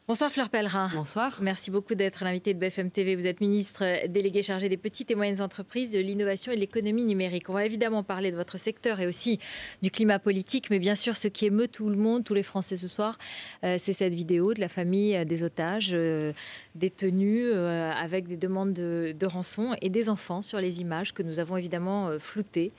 Bonsoir Fleur Pellerin. Bonsoir. Merci beaucoup d'être l'invité de BFM TV. Vous êtes ministre déléguée chargée des petites et moyennes entreprises, de l'innovation et de l'économie numérique. On va évidemment parler de votre secteur et aussi du climat politique, mais bien sûr ce qui émeut tout le monde, tous les Français ce soir, c'est cette vidéo de la famille des otages détenus avec des demandes de rançon et des enfants sur les images que nous avons évidemment floutées.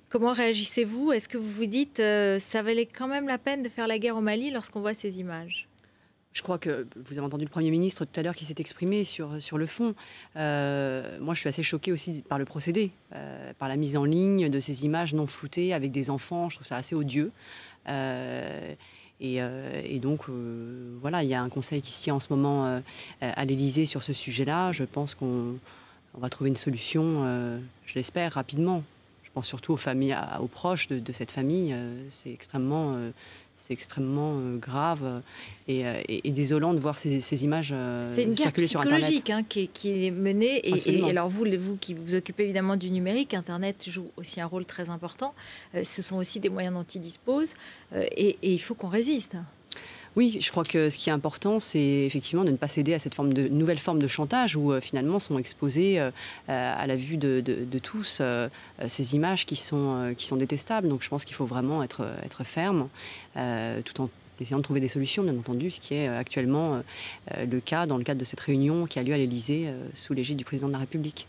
Comment réagissez-vous? Est-ce que vous vous dites ça valait quand même la peine de faire la guerre au Mali lorsqu'on voit ces images? Je crois que vous avez entendu le Premier ministre tout à l'heure qui s'est exprimé sur le fond. Moi, je suis assez choquée aussi par le procédé, par la mise en ligne de ces images non floutées avec des enfants. Je trouve ça assez odieux. Et donc, voilà, il y a un conseil qui se tient en ce moment à l'Élysée sur ce sujet-là. Je pense qu'on va trouver une solution, je l'espère, rapidement. Je pense surtout aux familles, aux proches de cette famille. C'est extrêmement grave et désolant de voir ces images circuler sur Internet. C'est une guerre psychologique qui est menée. Et alors vous qui vous occupez évidemment du numérique, Internet joue aussi un rôle très important. Ce sont aussi des moyens dont il dispose. Et il faut qu'on résiste. Oui, je crois que ce qui est important, c'est effectivement de ne pas céder à cette nouvelle forme de chantage où finalement sont exposées à la vue de tous ces images qui sont détestables. Donc je pense qu'il faut vraiment être ferme tout en essayant de trouver des solutions, bien entendu, ce qui est actuellement le cas dans le cadre de cette réunion qui a lieu à l'Élysée sous l'égide du président de la République.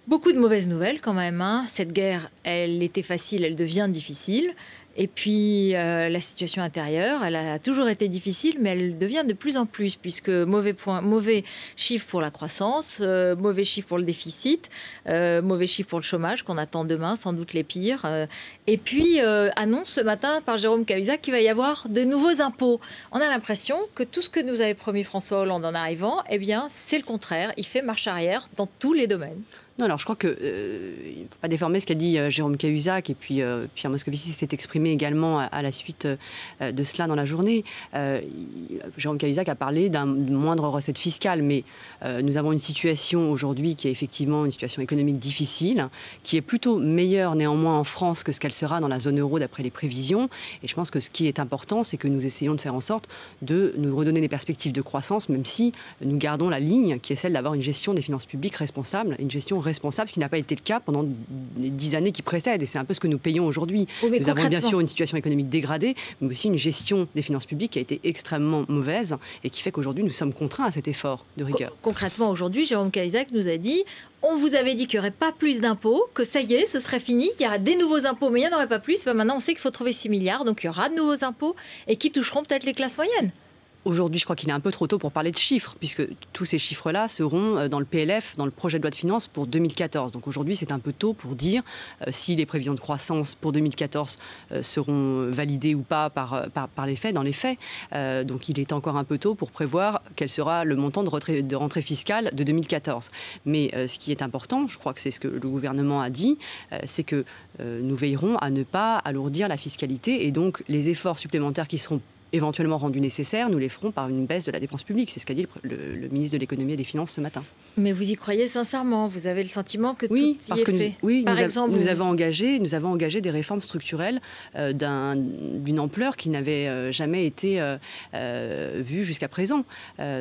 Beaucoup de mauvaises nouvelles quand même. Cette guerre, elle était facile, elle devient difficile. Et puis la situation intérieure, elle a toujours été difficile, mais elle devient de plus en plus, puisque mauvais chiffre pour la croissance, mauvais chiffre pour le déficit, mauvais chiffre pour le chômage, qu'on attend demain, sans doute les pires. Et puis, annonce ce matin par Jérôme Cahuzac qu'il va y avoir de nouveaux impôts. On a l'impression que tout ce que nous avait promis François Hollande en arrivant, eh bien, c'est le contraire. Il fait marche arrière dans tous les domaines. Non, alors je crois qu'il ne faut pas déformer ce qu'a dit Jérôme Cahuzac, et puis Pierre Moscovici s'est exprimé également à la suite de cela dans la journée. Jérôme Cahuzac a parlé d'une moindre recette fiscale, mais nous avons une situation aujourd'hui qui est effectivement une situation économique difficile, qui est plutôt meilleure néanmoins en France que ce qu'elle sera dans la zone euro d'après les prévisions. Et je pense que ce qui est important, c'est que nous essayons de faire en sorte de nous redonner des perspectives de croissance, même si nous gardons la ligne qui est celle d'avoir une gestion des finances publiques responsable, une gestion responsable, ce qui n'a pas été le cas pendant les 10 années qui précèdent. Et c'est un peu ce que nous payons aujourd'hui. Nous avons bien sûr une situation économique dégradée, mais aussi une gestion des finances publiques qui a été extrêmement mauvaise et qui fait qu'aujourd'hui, nous sommes contraints à cet effort de rigueur. Concrètement, aujourd'hui, Jérôme Cahuzac nous a dit on vous avait dit qu'il n'y aurait pas plus d'impôts, que ça y est, ce serait fini, qu'il y aura des nouveaux impôts, mais il n'y en aurait pas plus. Ben maintenant, on sait qu'il faut trouver 6 milliards, donc il y aura de nouveaux impôts et qui toucheront peut-être les classes moyennes. Aujourd'hui, je crois qu'il est un peu trop tôt pour parler de chiffres, puisque tous ces chiffres-là seront dans le PLF, dans le projet de loi de finances pour 2014. Donc aujourd'hui, c'est un peu tôt pour dire si les prévisions de croissance pour 2014 seront validées ou pas par les faits, dans les faits. Donc il est encore un peu tôt pour prévoir quel sera le montant de rentrée fiscale de 2014. Mais ce qui est important, je crois que c'est ce que le gouvernement a dit, c'est que nous veillerons à ne pas alourdir la fiscalité, et donc les efforts supplémentaires qui seront éventuellement rendus nécessaires, nous les ferons par une baisse de la dépense publique. C'est ce qu'a dit le ministre de l'économie et des Finances ce matin. Mais vous y croyez sincèrement? Vous avez le sentiment que oui, tout parce y que est fait? Nous avons engagé des réformes structurelles d'une ampleur qui n'avait jamais été vue jusqu'à présent.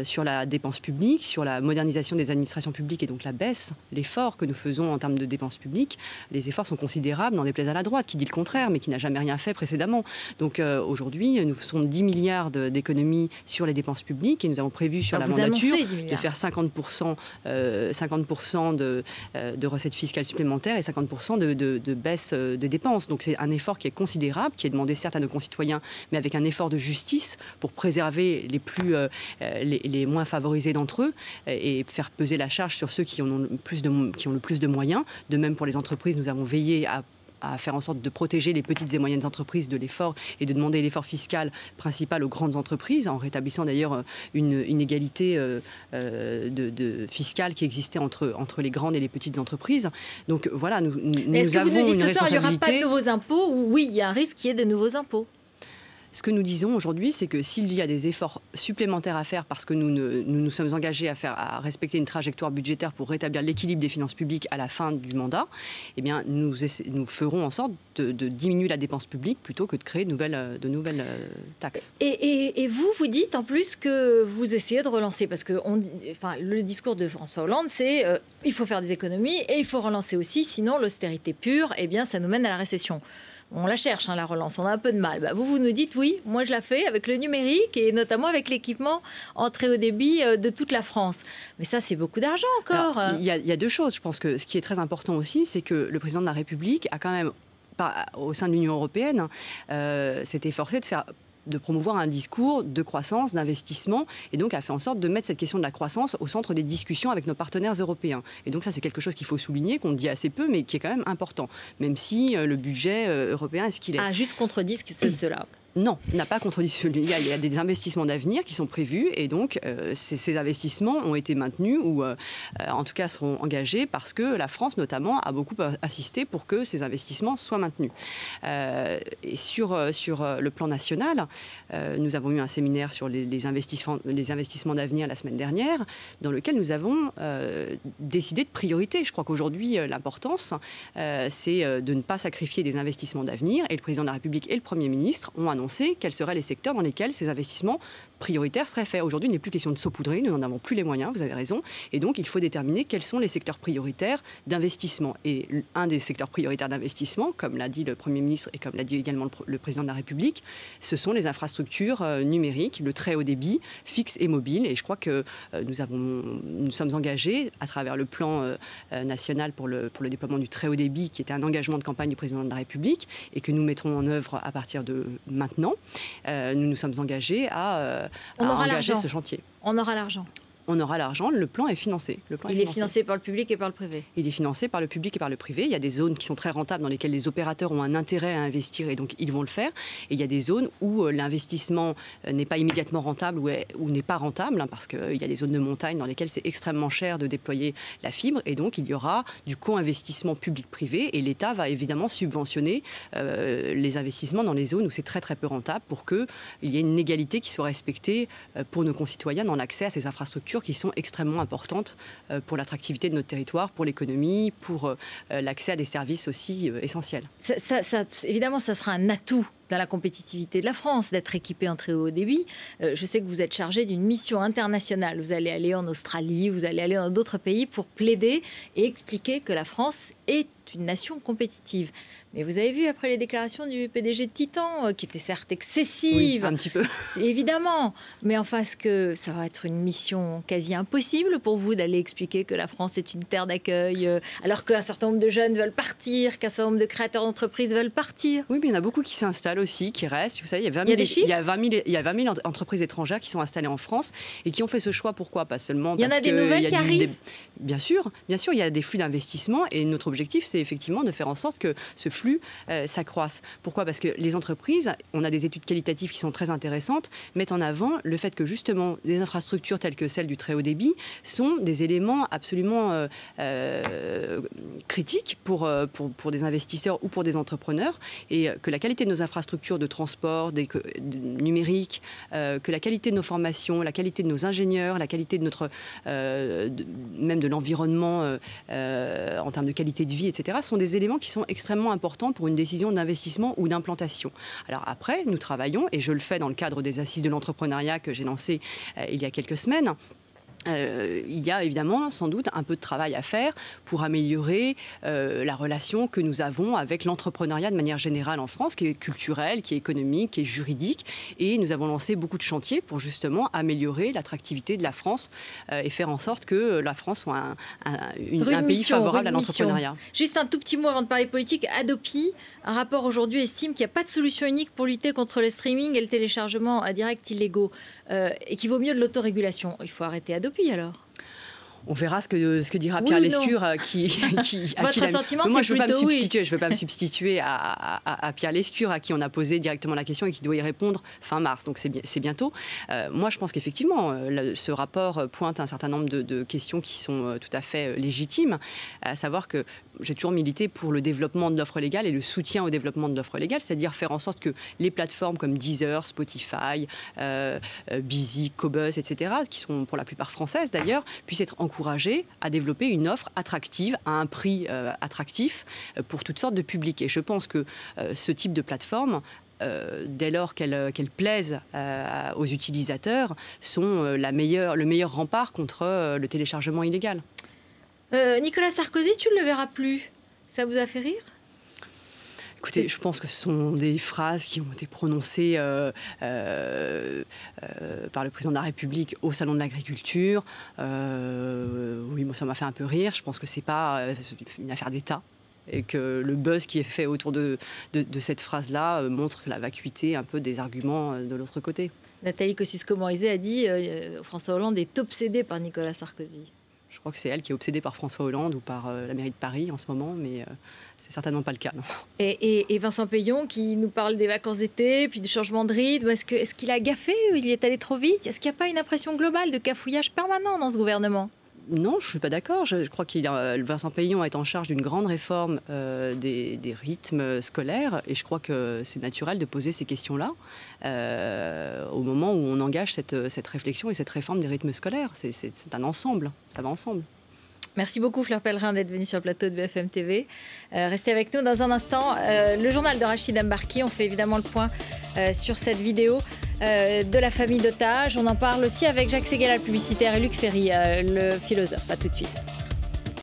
Sur la dépense publique, sur la modernisation des administrations publiques et donc la baisse, l'effort que nous faisons en termes de dépenses publiques, les efforts sont considérables, n'en déplaise à la droite, qui dit le contraire, mais qui n'a jamais rien fait précédemment. Donc aujourd'hui, nous faisons 10 milliards d'économies sur les dépenses publiques et nous avons prévu sur la mandature de faire 50% de recettes fiscales supplémentaires et 50% de baisse des dépenses. Donc c'est un effort qui est considérable, qui est demandé certes à nos concitoyens, mais avec un effort de justice pour préserver les moins favorisés d'entre eux et faire peser la charge sur ceux qui ont le plus de moyens. De même pour les entreprises, nous avons veillé à faire en sorte de protéger les petites et moyennes entreprises de l'effort et de demander l'effort fiscal principal aux grandes entreprises, en rétablissant d'ailleurs une égalité fiscale qui existait entre les grandes et les petites entreprises. Donc voilà, nous avons une responsabilité. Est-ce que vous nous dites ce soir, il n'y aura pas de nouveaux impôts, ou oui, il y a un risque qu'il y ait de nouveaux impôts? Ce que nous disons aujourd'hui, c'est que s'il y a des efforts supplémentaires à faire parce que nous sommes engagés à respecter une trajectoire budgétaire pour rétablir l'équilibre des finances publiques à la fin du mandat, eh bien, nous ferons en sorte de diminuer la dépense publique plutôt que de créer de nouvelles taxes. Et vous dites en plus que vous essayez de relancer, parce que le discours de François Hollande, c'est il faut faire des économies et il faut relancer aussi, sinon l'austérité pure, eh bien, ça nous mène à la récession. On la cherche, la relance, on a un peu de mal. Vous nous dites, oui, moi je la fais avec le numérique et notamment avec l'équipement en très haut débit de toute la France. Mais ça, c'est beaucoup d'argent encore. Il y a deux choses. Je pense que ce qui est très important aussi, c'est que le président de la République a quand même, au sein de l'Union européenne, s'est efforcé de promouvoir un discours de croissance, d'investissement, et donc a fait en sorte de mettre cette question de la croissance au centre des discussions avec nos partenaires européens. Et donc ça, c'est quelque chose qu'il faut souligner, qu'on dit assez peu, mais qui est quand même important, même si le budget européen est ce qu'il est. Ah, juste contredit cela. Non, n'a pas contredit celui. Il y a des investissements d'avenir qui sont prévus et donc ces investissements ont été maintenus ou en tout cas seront engagés parce que la France notamment a beaucoup assisté pour que ces investissements soient maintenus. Et sur le plan national, nous avons eu un séminaire sur les investissements d'avenir la semaine dernière dans lequel nous avons décidé de priorités. Je crois qu'aujourd'hui l'importance c'est de ne pas sacrifier des investissements d'avenir et le président de la République et le Premier ministre ont annoncé quels seraient les secteurs dans lesquels ces investissements prioritaires seraient faits. Aujourd'hui, il n'est plus question de saupoudrer, nous n'en avons plus les moyens, vous avez raison, et donc il faut déterminer quels sont les secteurs prioritaires d'investissement. Et un des secteurs prioritaires d'investissement, comme l'a dit le Premier ministre et comme l'a dit également le Président de la République, ce sont les infrastructures numériques, le très haut débit, fixe et mobile, et je crois que nous sommes engagés à travers le plan national pour le déploiement du très haut débit, qui était un engagement de campagne du Président de la République, et que nous mettrons en œuvre à partir de maintenant. Nous nous sommes engagés à engager ce chantier. On aura l'argent. On aura l'argent, le plan est financé. Il est financé par le public et par le privé. Il est financé par le public et par le privé. Il y a des zones qui sont très rentables dans lesquelles les opérateurs ont un intérêt à investir et donc ils vont le faire. Et il y a des zones où l'investissement n'est pas immédiatement rentable ou n'est pas rentable parce qu'il y a des zones de montagne dans lesquelles c'est extrêmement cher de déployer la fibre et donc il y aura du co-investissement public-privé et l'État va évidemment subventionner les investissements dans les zones où c'est très très peu rentable pour qu'il y ait une égalité qui soit respectée pour nos concitoyens dans l'accès à ces infrastructures qui sont extrêmement importantes pour l'attractivité de notre territoire, pour l'économie, pour l'accès à des services aussi essentiels. Évidemment, ça sera un atout dans la compétitivité de la France, d'être équipé en très haut débit. Je sais que vous êtes chargé d'une mission internationale. Vous allez aller en Australie, vous allez aller dans d'autres pays pour plaider et expliquer que la France est une nation compétitive. Mais vous avez vu après les déclarations du PDG de Titan, qui étaient certes excessives. Oui, un petit peu. Évidemment. Mais enfin, est-ce que ça va être une mission quasi impossible pour vous d'aller expliquer que la France est une terre d'accueil, alors qu'un certain nombre de jeunes veulent partir, qu'un certain nombre de créateurs d'entreprises veulent partir? Oui, mais il y en a beaucoup qui s'installent aussi, qui restent. Vous savez, il y a 20 000 entreprises étrangères qui sont installées en France et qui ont fait ce choix. Pourquoi? Pas seulement parce qu'il y en a des nouvelles qui arrivent. Bien sûr, il y a des flux d'investissement et notre objectif, c'est effectivement de faire en sorte que ce flux s'accroisse. Pourquoi? Parce que les entreprises, on a des études qualitatives qui sont très intéressantes, mettent en avant le fait que justement des infrastructures telles que celles du très haut débit sont des éléments absolument critiques pour des investisseurs ou pour des entrepreneurs et que la qualité de nos infrastructures de transport, numérique, que la qualité de nos formations, la qualité de nos ingénieurs, la qualité de notre même de l'environnement en termes de qualité de vie, etc., sont des éléments qui sont extrêmement importants pour une décision d'investissement ou d'implantation. Alors après, nous travaillons, et je le fais dans le cadre des assises de l'entrepreneuriat que j'ai lancées il y a quelques semaines. Il y a évidemment sans doute un peu de travail à faire pour améliorer la relation que nous avons avec l'entrepreneuriat de manière générale en France, qui est culturelle, qui est économique, qui est juridique. Et nous avons lancé beaucoup de chantiers pour justement améliorer l'attractivité de la France et faire en sorte que la France soit un pays favorable à l'entrepreneuriat. Juste un tout petit mot avant de parler politique. Adopi, un rapport aujourd'hui estime qu'il n'y a pas de solution unique pour lutter contre le streaming et le téléchargement direct illégaux et qu'il vaut mieux de l'autorégulation. Il faut arrêter Adopi alors. On verra ce que dira Pierre Lescure. Votre sentiment, moi, c'est plutôt oui. Je ne veux pas me substituer à Pierre Lescure, à qui on a posé directement la question et qui doit y répondre fin mars. Donc c'est bientôt. Moi, je pense qu'effectivement, ce rapport pointe un certain nombre de questions qui sont tout à fait légitimes, à savoir que j'ai toujours milité pour le développement de l'offre légale et le soutien au développement de l'offre légale, c'est-à-dire faire en sorte que les plateformes comme Deezer, Spotify, Busy, Qobuz, etc., qui sont pour la plupart françaises d'ailleurs, puissent être encouragées à développer une offre attractive, à un prix attractif pour toutes sortes de publics. Et je pense que ce type de plateforme, dès lors qu'elles plaisent aux utilisateurs, sont le meilleur rempart contre le téléchargement illégal. Nicolas Sarkozy, tu ne le verras plus. Ça vous a fait rire ? Écoutez, je pense que ce sont des phrases qui ont été prononcées par le président de la République au Salon de l'Agriculture. Oui, moi, ça m'a fait un peu rire. Je pense que ce n'est pas une affaire d'État. Et que le buzz qui est fait autour de cette phrase-là montre la vacuité un peu des arguments de l'autre côté. Nathalie Kosciusko-Morizet a dit François Hollande est obsédé par Nicolas Sarkozy. Je crois que c'est elle qui est obsédée par François Hollande ou par la mairie de Paris en ce moment, mais c'est certainement pas le cas. Non. Et Vincent Peillon qui nous parle des vacances d'été, puis du changement de rythme. Est-ce qu'il a gaffé ou il y est allé trop vite ? Est-ce qu'il n'y a pas une impression globale de cafouillage permanent dans ce gouvernement ? Non, je ne suis pas d'accord. Je crois que Vincent Peillon est en charge d'une grande réforme des rythmes scolaires et je crois que c'est naturel de poser ces questions-là au moment où on engage cette réflexion et cette réforme des rythmes scolaires. C'est un ensemble, ça va ensemble. Merci beaucoup Fleur Pellerin d'être venue sur le plateau de BFM TV. Restez avec nous dans un instant. Le journal de Rachid Embarki, on fait évidemment le point sur cette vidéo de la famille d'otages. On en parle aussi avec Jacques Séguéla, le publicitaire, et Luc Ferry, le philosophe. À tout de suite.